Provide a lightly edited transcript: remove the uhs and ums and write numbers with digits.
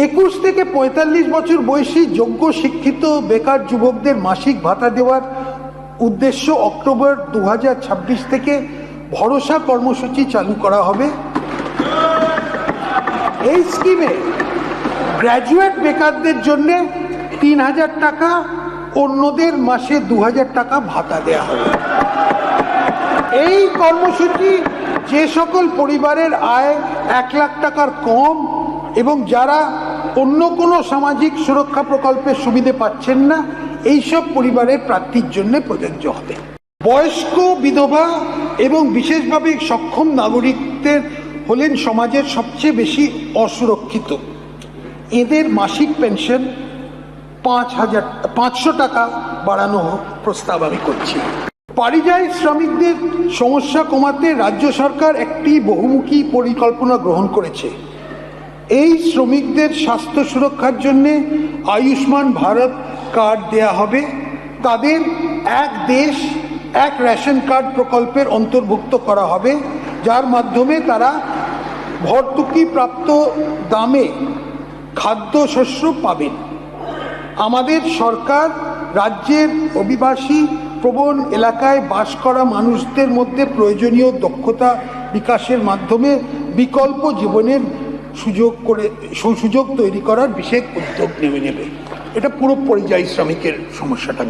21 থেকে 45 বছর বয়সী যোগ্য শিক্ষিত বেকার যুবকদের মাসিক ভাতা দেওয়ার উদ্দেশ্য অক্টোবর 2026 থেকে ভরসা কর্মসূচি চালু করা হবে। এই স্কিমে গ্র্যাজুয়েট বেকারদের জন্য 3000 টাকা, অন্যদের মাসে 2000 টাকা ভাতা দেওয়া হবে। এই কর্মসূচি যে সকল পরিবারের আয় 1 লাখ টাকার কম এবং যারা অন্য কোনো সামাজিক সুরক্ষা প্রকল্পের সুবিধে পাচ্ছেন না, এইসব পরিবারের প্রার্থীর জন্য প্রযোজ্য হবে। বয়স্ক, বিধবা এবং বিশেষভাবে সক্ষম নাগরিকদের হলেন সমাজের সবচেয়ে বেশি অসুরক্ষিত। এদের মাসিক পেনশন 500 টাকা বাড়ানো প্রস্তাব আমি করছি। পরিযায়ী শ্রমিকদের সমস্যা কমাতে রাজ্য সরকার একটি বহুমুখী পরিকল্পনা গ্রহণ করেছে। এই শ্রমিকদের স্বাস্থ্য সুরক্ষার জন্য আয়ুষ্মান ভারত কার্ড দেয়া হবে। তাদের এক দেশ এক রেশন কার্ড প্রকল্পের অন্তর্ভুক্ত করা হবে, যার মাধ্যমে তারা ভর্তুকি প্রাপ্ত দামে খাদ্যশস্য পাবেন। আমাদের সরকার রাজ্যের অভিবাসী প্রবণ এলাকায় বাস করা মানুষদের মধ্যে প্রয়োজনীয় দক্ষতা বিকাশের মাধ্যমে বিকল্প জীবনের সুযোগ তৈরি করার বিশেষ উদ্যোগ নেবে। এটা পুরো পরিযায়ী শ্রমিকের সমস্যাটা